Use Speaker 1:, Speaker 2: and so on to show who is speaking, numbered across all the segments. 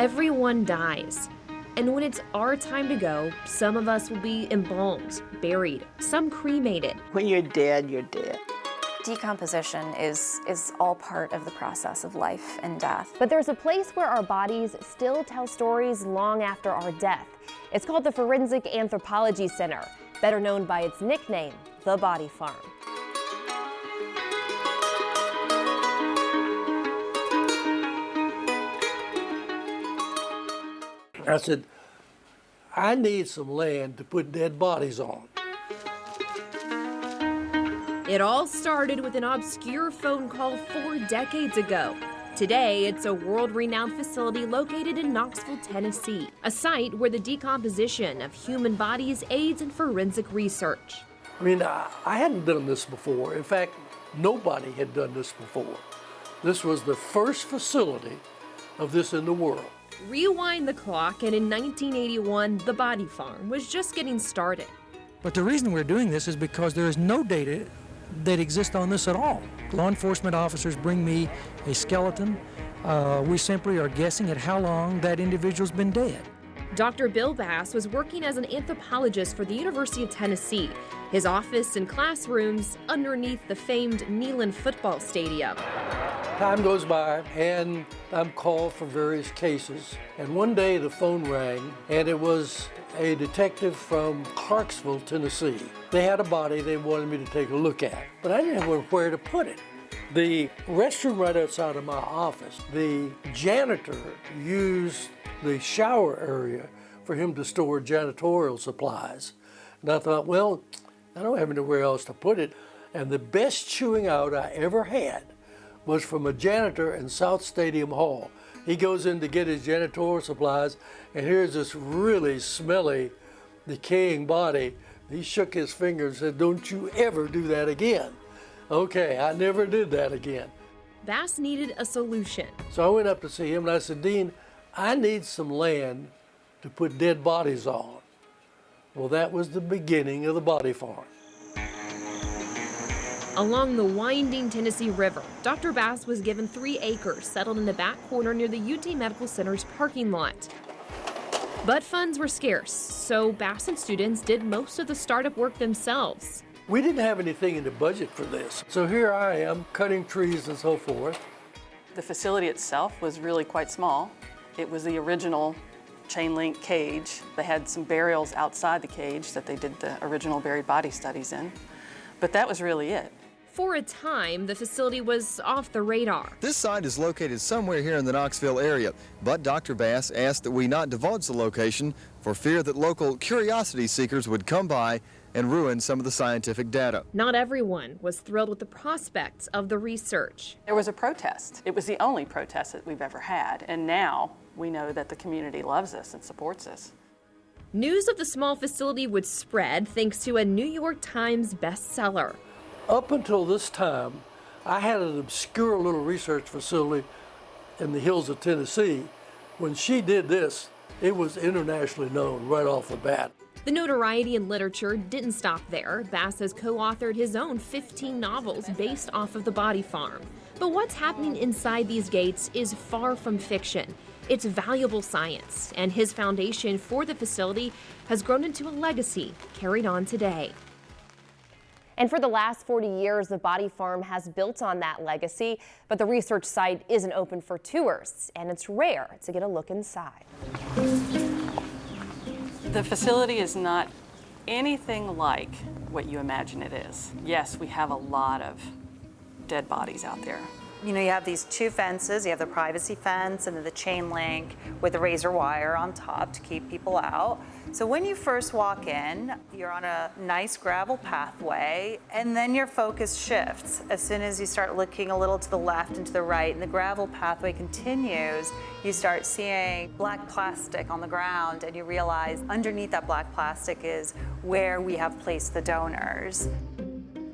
Speaker 1: Everyone dies. And when it's our time to go, some of us will be embalmed, buried, some cremated.
Speaker 2: When you're dead, you're dead.
Speaker 3: Decomposition is all part of the process of life and death.
Speaker 4: But there's a place where our bodies still tell stories long after our death. It's called the Forensic Anthropology Center, better known by its nickname, the Body Farm.
Speaker 5: I said, I need some land to put dead bodies on.
Speaker 1: It all started with an obscure phone call 4 decades ago. Today, it's a world-renowned facility located in Knoxville, Tennessee, a site where the decomposition of human bodies aids in forensic research.
Speaker 5: I mean, I hadn't done this before. In fact, nobody had done this before. This was the first facility of this in the world.
Speaker 1: Rewind the clock, and in 1981, the Body Farm was just getting started.
Speaker 6: But the reason we're doing this is because there is no data that exists on this at all. Law enforcement officers bring me a skeleton. We simply are guessing at how long that individual's been dead.
Speaker 1: Dr. Bill Bass was working as an anthropologist for the University of Tennessee. His office and classrooms underneath the famed Neyland football stadium.
Speaker 5: Time goes by, and I'm called for various cases. And one day the phone rang, and it was a detective from Clarksville, Tennessee. They had a body they wanted me to take a look at, but I didn't know where to put it. The restroom right outside of my office, the janitor used the shower area for him to store janitorial supplies. And I thought, well, I don't have anywhere else to put it. And the best chewing out I ever had was from a janitor in South Stadium Hall. He goes in to get his janitorial supplies, and here's this really smelly, decaying body. He shook his finger and said, "Don't you ever do that again." Okay, I never did that again.
Speaker 1: Bass needed a solution.
Speaker 5: So I went up to see him and I said, "Dean, I need some land to put dead bodies on." Well, that was the beginning of the Body Farm.
Speaker 1: Along the winding Tennessee River, Dr. Bass was given 3 acres settled in the back corner near the UT Medical Center's parking lot. But funds were scarce, so Bass and students did most of the startup work themselves.
Speaker 5: We didn't have anything in the budget for this. So here I am, cutting trees and so forth.
Speaker 7: The facility itself was really quite small. It was the original chain link cage. They had some burials outside the cage that they did the original buried body studies in. But that was really it.
Speaker 1: For a time, the facility was off the radar.
Speaker 8: This site is located somewhere here in the Knoxville area, but Dr. Bass asked that we not divulge the location for fear that local curiosity seekers would come by and ruin some of the scientific data.
Speaker 1: Not everyone was thrilled with the prospects of the research.
Speaker 7: There was a protest. It was the only protest that we've ever had, and now we know that the community loves us and supports us.
Speaker 1: News of the small facility would spread thanks to a New York Times bestseller.
Speaker 5: Up until this time, I had an obscure little research facility in the hills of Tennessee. When she did this, it was internationally known right off the bat.
Speaker 1: The notoriety in literature didn't stop there. Bass has co-authored his own 15 novels based off of the Body Farm. But what's happening inside these gates is far from fiction. It's valuable science, and his foundation for the facility has grown into a legacy carried on today.
Speaker 4: And for the last 40 years, the Body Farm has built on that legacy, but the research site isn't open for tours, and it's rare to get a look inside.
Speaker 7: The facility is not anything like what you imagine it is. Yes, we have a lot of dead bodies out there.
Speaker 3: You know, you have these 2 fences. You have the privacy fence and then the chain link with the razor wire on top to keep people out. So when you first walk in, you're on a nice gravel pathway, and then your focus shifts. As soon as you start looking a little to the left and to the right, and the gravel pathway continues, you start seeing black plastic on the ground, and you realize underneath that black plastic is where we have placed the donors.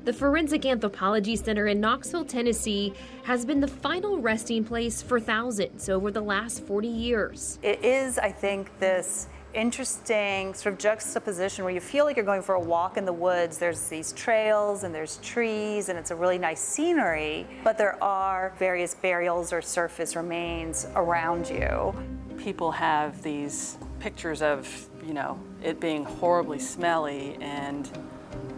Speaker 1: The Forensic Anthropology Center in Knoxville, Tennessee has been the final resting place for thousands over the last 40 years.
Speaker 3: It is, I think, this interesting sort of juxtaposition where you feel like you're going for a walk in the woods. There's these trails and there's trees and it's a really nice scenery, but there are various burials or surface remains around you.
Speaker 7: people have these pictures of, you know, it being horribly smelly and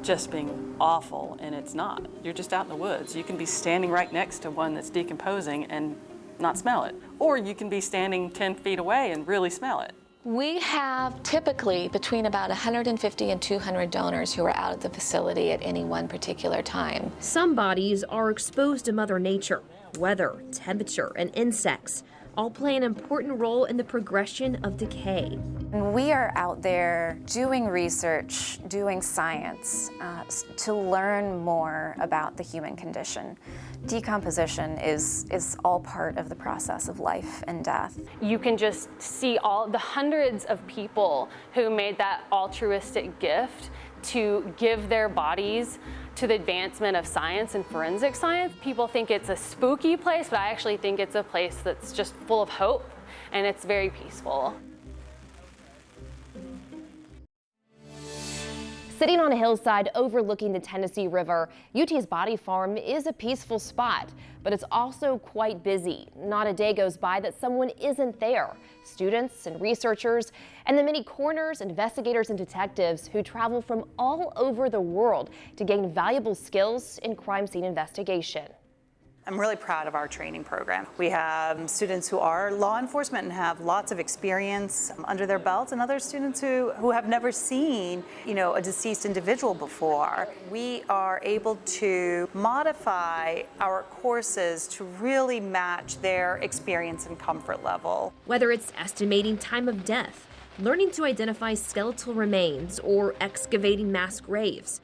Speaker 7: just being awful, and it's not. You're just out in the woods. You can be standing right next to one that's decomposing and not smell it. Or you can be standing 10 feet away and really smell it.
Speaker 2: We have typically between about 150 and 200 donors who are out at the facility at any one particular time.
Speaker 1: Some bodies are exposed to Mother Nature. Weather, temperature, and insects all play an important role in the progression of decay.
Speaker 9: We are out there doing research, doing science to learn more about the human condition. Decomposition is all part of the process of life and death.
Speaker 10: You can just see all the hundreds of people who made that altruistic gift to give their bodies to the advancement of science and forensic science. People think it's a spooky place, but I actually think it's a place that's just full of hope, and it's very peaceful.
Speaker 4: Sitting on a hillside overlooking the Tennessee River, UT's Body Farm is a peaceful spot, but it's also quite busy. Not a day goes by that someone isn't there. Students and researchers, and the many coroners, investigators, and detectives who travel from all over the world to gain valuable skills in crime scene investigation.
Speaker 3: I'm really proud of our training program. We have students who are law enforcement and have lots of experience under their belts, and other students who have never seen, you know, a deceased individual before. We are able to modify our courses to really match their experience and comfort level.
Speaker 1: Whether it's estimating time of death, learning to identify skeletal remains, or excavating mass graves.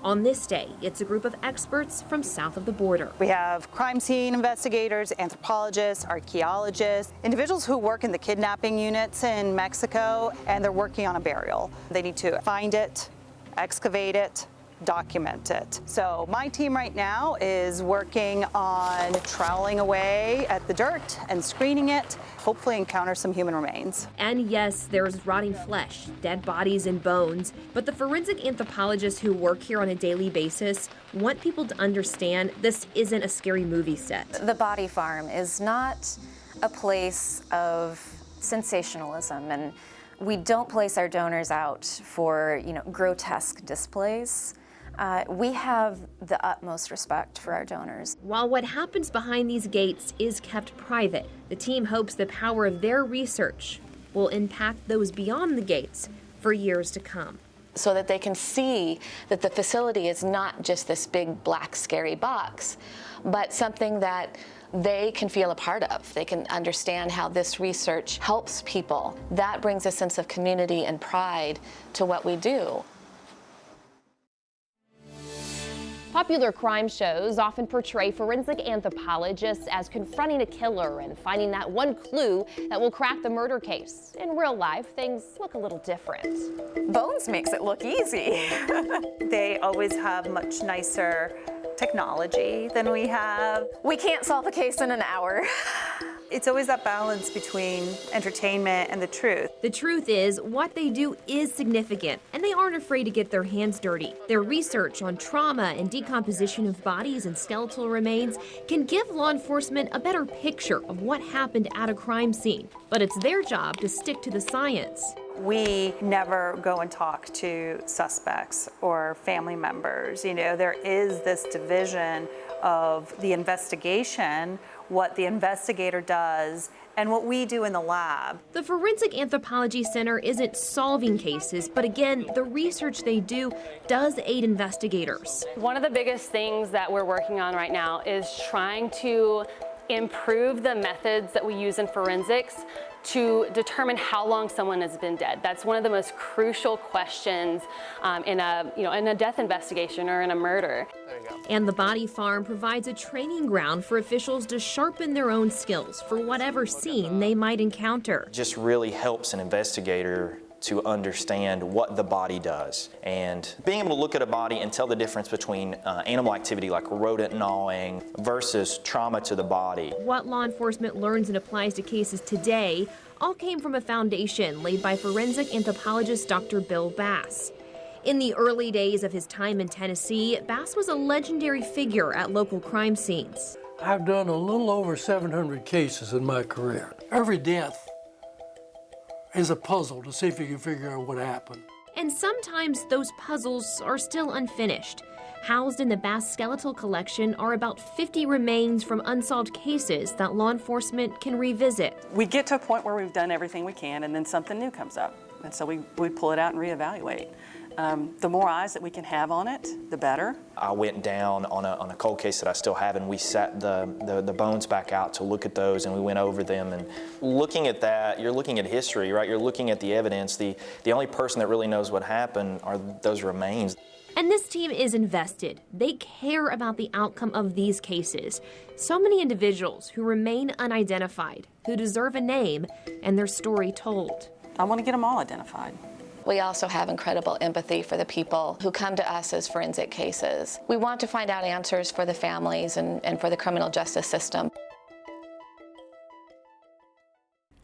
Speaker 1: On this day, it's a group of experts from south of the border.
Speaker 3: We have crime scene investigators, anthropologists, archaeologists, individuals who work in the kidnapping units in Mexico, and they're working on a burial. They need to find it, excavate it, document it. So my team right now is working on troweling away at the dirt and screening it, hopefully encounter some human remains.
Speaker 1: And yes, there's rotting flesh, dead bodies, and bones, but the forensic anthropologists who work here on a daily basis want people to understand this isn't a scary movie set.
Speaker 9: The Body Farm is not a place of sensationalism, and we don't place our donors out for, you know, grotesque displays. We have the utmost respect for our donors.
Speaker 1: While what happens behind these gates is kept private, the team hopes the power of their research will impact those beyond the gates for years to come.
Speaker 2: So that they can see that the facility is not just this big black scary box, but something that they can feel a part of. They can understand how this research helps people. That brings a sense of community and pride to what we do.
Speaker 4: Popular crime shows often portray forensic anthropologists as confronting a killer and finding that one clue that will crack the murder case. In real life, things look a little different.
Speaker 9: Bones makes it look easy.
Speaker 3: They always have much nicer technology than we have.
Speaker 9: We can't solve a case in an hour.
Speaker 3: It's always that balance between entertainment and the truth.
Speaker 1: The truth is, what they do is significant, and they aren't afraid to get their hands dirty. Their research on trauma and decomposition of bodies and skeletal remains can give law enforcement a better picture of what happened at a crime scene. But it's their job to stick to the science.
Speaker 3: We never go and talk to suspects or family members. You know, there is this division of the investigation, what the investigator does, and what we do in the lab.
Speaker 1: The Forensic Anthropology Center isn't solving cases, but again, the research they do does aid investigators.
Speaker 10: One of the biggest things that we're working on right now is trying to improve the methods that we use in forensics to determine how long someone has been dead. That's one of the most crucial questions in a death investigation or in a murder.
Speaker 7: There you go.
Speaker 1: And the Body Farm provides a training ground for officials to sharpen their own skills for whatever scene they might encounter.
Speaker 11: Just really helps an investigator to understand what the body does. And being able to look at a body and tell the difference between animal activity like rodent gnawing versus trauma to the body.
Speaker 1: What law enforcement learns and applies to cases today all came from a foundation laid by forensic anthropologist Dr. Bill Bass. In the early days of his time in Tennessee, Bass was a legendary figure at local crime scenes.
Speaker 5: I've done a little over 700 cases in my career. Every death is a puzzle to see if you can figure out what happened.
Speaker 1: And sometimes those puzzles are still unfinished. Housed in the Bass Skeletal Collection are about 50 remains from unsolved cases that law enforcement can revisit.
Speaker 7: We get to a point where we've done everything we can and then something new comes up. And so we pull it out and reevaluate. The more eyes that we can have on it, the better.
Speaker 11: I went down on a cold case that I still have, and we set the bones back out to look at those, and we went over them. And looking at that, you're looking at history, right? You're looking at the evidence. The only person that really knows what happened are those remains.
Speaker 1: And this team is invested. They care about the outcome of these cases. So many individuals who remain unidentified, who deserve a name and their story told.
Speaker 7: I want to get them all identified.
Speaker 2: We also have incredible empathy for the people who come to us as forensic cases. We want to find out answers for the families and for the criminal justice system.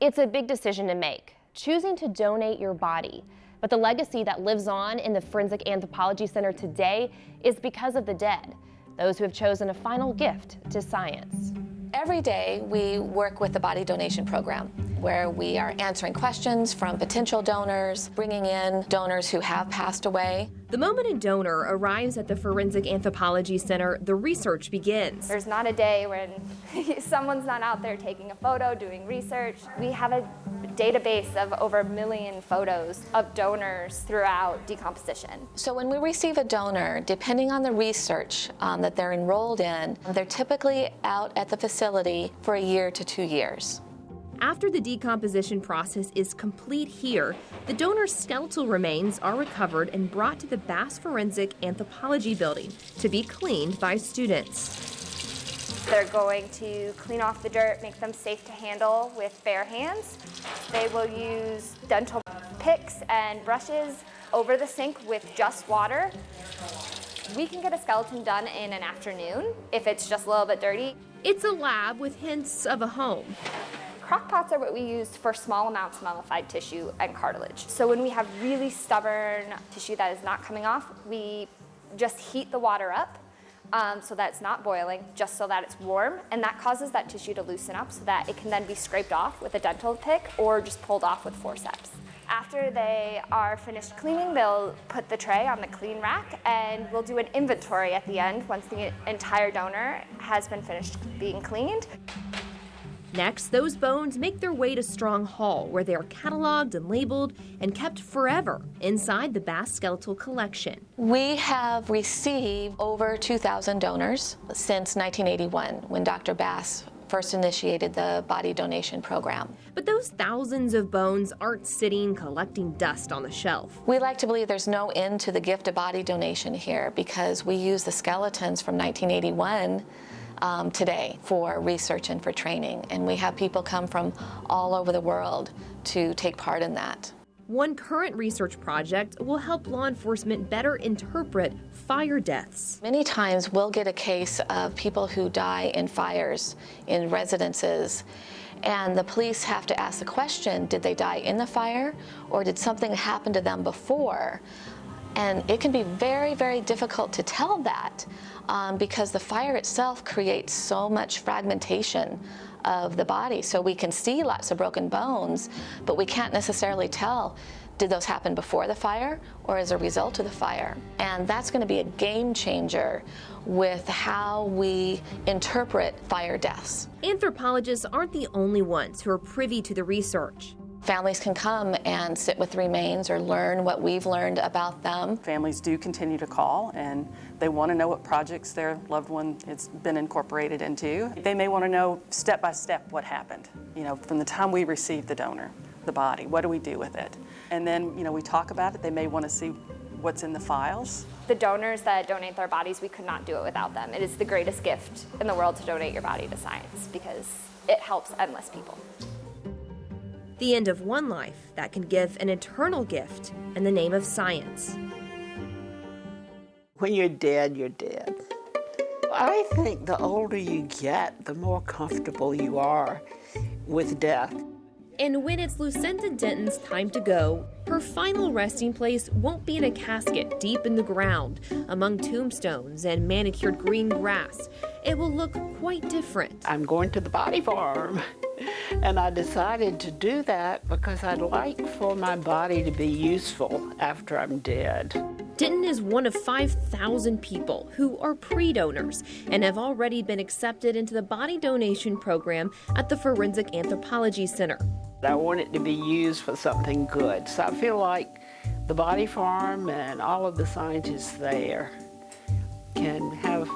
Speaker 4: It's a big decision to make, choosing to donate your body. But the legacy that lives on in the Forensic Anthropology Center today is because of the dead, those who have chosen a final gift to science.
Speaker 2: Every day we work with the body donation program, where we are answering questions from potential donors, bringing in donors who have passed away.
Speaker 1: The moment a donor arrives at the Forensic Anthropology Center, the research begins.
Speaker 12: There's not a day when someone's not out there taking a photo, doing research. We have a database of over 1 million photos of donors throughout decomposition.
Speaker 2: So when we receive a donor, depending on the research that they're enrolled in, they're typically out at the facility for 1 year to 2 years.
Speaker 1: After the decomposition process is complete here, the donor's skeletal remains are recovered and brought to the Bass Forensic Anthropology Building to be cleaned by students.
Speaker 12: They're going to clean off the dirt, make them safe to handle with bare hands. They will use dental picks and brushes over the sink with just water. We can get a skeleton done in an afternoon if it's just a little bit dirty.
Speaker 1: It's a lab with hints of a home.
Speaker 12: Crock pots are what we use for small amounts of mummified tissue and cartilage. So when we have really stubborn tissue that is not coming off, we just heat the water up so that it's not boiling, just so that it's warm, and that causes that tissue to loosen up so that it can then be scraped off with a dental pick or just pulled off with forceps. After they are finished cleaning, they'll put the tray on the clean rack, and we'll do an inventory at the end once the entire donor has been finished being cleaned.
Speaker 1: Next, those bones make their way to Strong Hall, where they are cataloged and labeled and kept forever inside the Bass Skeletal Collection.
Speaker 2: We have received over 2,000 donors since 1981, when Dr. Bass first initiated the body donation program.
Speaker 1: But those thousands of bones aren't sitting collecting dust on the shelf.
Speaker 2: We like to believe there's no end to the gift of body donation here, because we use the skeletons from 1981 today for research and for training, and we have people come from all over the world to take part in that.
Speaker 1: One current research project will help law enforcement better interpret fire deaths.
Speaker 2: Many times we'll get a case of people who die in fires in residences, and the police have to ask the question, did they die in the fire, or did something happen to them before? And it can be very, very difficult to tell that because the fire itself creates so much fragmentation of the body. So we can see lots of broken bones, but we can't necessarily tell, did those happen before the fire or as a result of the fire? And that's going to be a game changer with how we interpret fire deaths.
Speaker 1: Anthropologists aren't the only ones who are privy to the research.
Speaker 2: Families can come and sit with remains or learn what we've learned about them.
Speaker 7: Families do continue to call, and they want to know what projects their loved one has been incorporated into. They may want to know step by step what happened, from the time we received the donor, the body, what do we do with it? And then, we talk about it. They may want to see what's in the files.
Speaker 12: The donors that donate their bodies, we could not do it without them. It is the greatest gift in the world to donate your body to science, because it helps endless people.
Speaker 1: The end of one life that can give an eternal gift in the name of science.
Speaker 13: When you're dead, you're dead. I think the older you get, the more comfortable you are with death.
Speaker 1: And when it's Lucinda Denton's time to go, her final resting place won't be in a casket deep in the ground among tombstones and manicured green grass. It will look quite different.
Speaker 13: I'm going to the body farm. And I decided to do that because I'd like for my body to be useful after I'm dead.
Speaker 1: Denton is one of 5,000 people who are pre-donors and have already been accepted into the body donation program at the Forensic Anthropology Center.
Speaker 13: I want it to be used for something good. So I feel like the body farm and all of the scientists there can have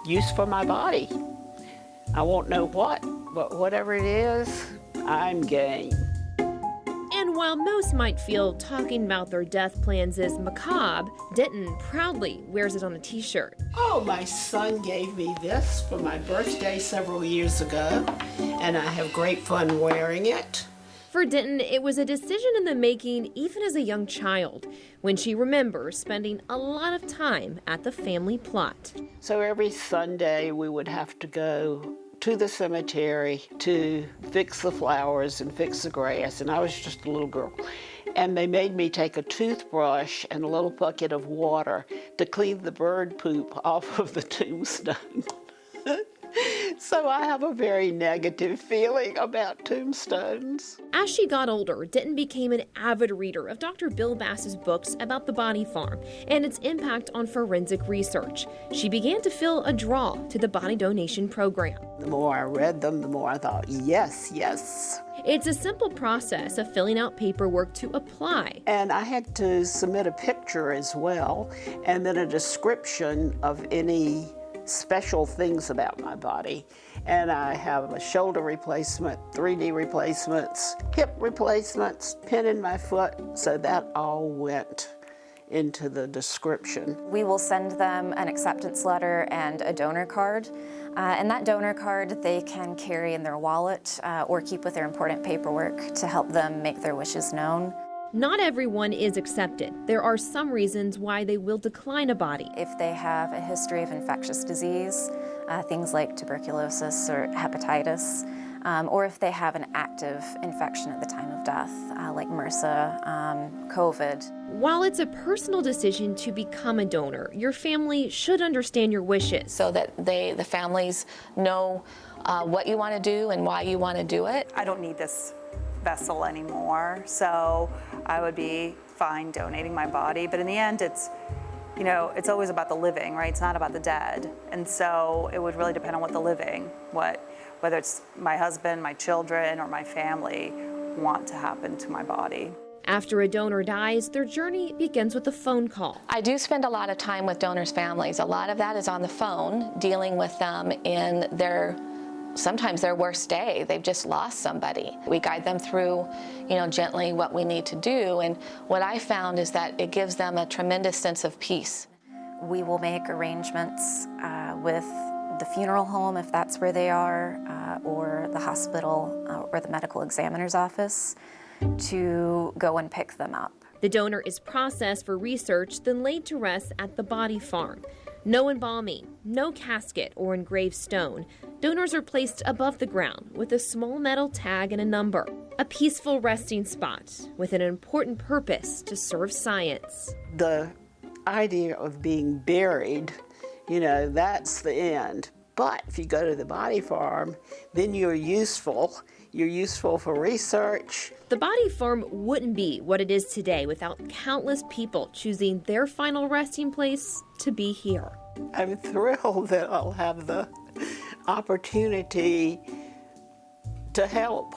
Speaker 13: use for my body. I won't know what, but whatever it is, I'm game.
Speaker 1: And while most might feel talking about their death plans is macabre, Denton proudly wears it on a t-shirt.
Speaker 13: Oh, my son gave me this for my birthday several years ago, and I have great fun wearing it.
Speaker 1: For Denton, it was a decision in the making even as a young child, when she remembers spending a lot of time at the family plot.
Speaker 13: So every Sunday we would have to go to the cemetery to fix the flowers and fix the grass, and I was just a little girl. And they made me take a toothbrush and a little bucket of water to clean the bird poop off of the tombstone. So I have a very negative feeling about tombstones.
Speaker 1: As she got older, Denton became an avid reader of Dr. Bill Bass's books about the body farm and its impact on forensic research. She began to feel a draw to the body donation program.
Speaker 13: The more I read them, the more I thought, yes, yes.
Speaker 1: It's a simple process of filling out paperwork to apply.
Speaker 13: And I had to submit a picture as well, and then a description of any special things about my body. And I have a shoulder replacement, 3D replacements, hip replacements, pin in my foot, so that all went into the description.
Speaker 9: We will send them an acceptance letter and a donor card. And that donor card they can carry in their wallet or keep with their important paperwork to help them make their wishes known.
Speaker 1: Not everyone is accepted. There are some reasons why they will decline a body.
Speaker 9: If they have a history of infectious disease, things like tuberculosis or hepatitis, or if they have an active infection at the time of death, like MRSA, COVID.
Speaker 1: While it's a personal decision to become a donor, your family should understand your wishes.
Speaker 2: So that the families know what you want to do and why you want to do it.
Speaker 3: I don't need this vessel anymore, so I would be fine donating my body. But in the end, it's always about the living, right? It's not about the dead. And so it would really depend on what the living, whether it's my husband, my children, or my family want to happen to my body.
Speaker 1: After a donor dies, their journey begins with a phone call.
Speaker 2: I do spend a lot of time with donors' families. A lot of that is on the phone, dealing with them in sometimes their worst day. They've just lost somebody. We guide them through, gently what we need to do. And what I found is that it gives them a tremendous sense of peace.
Speaker 9: We will make arrangements with the funeral home, if that's where they are, or the hospital or the medical examiner's office, to go and pick them up.
Speaker 1: The donor is processed for research, then laid to rest at the body farm. No embalming, no casket or engraved stone. Donors are placed above the ground with a small metal tag and a number. A peaceful resting spot with an important purpose to serve science.
Speaker 13: The idea of being buried, that's the end. But if you go to the body farm, then you're useful. You're useful for research.
Speaker 1: The body farm wouldn't be what it is today without countless people choosing their final resting place to be here.
Speaker 13: I'm thrilled that I'll have the opportunity to help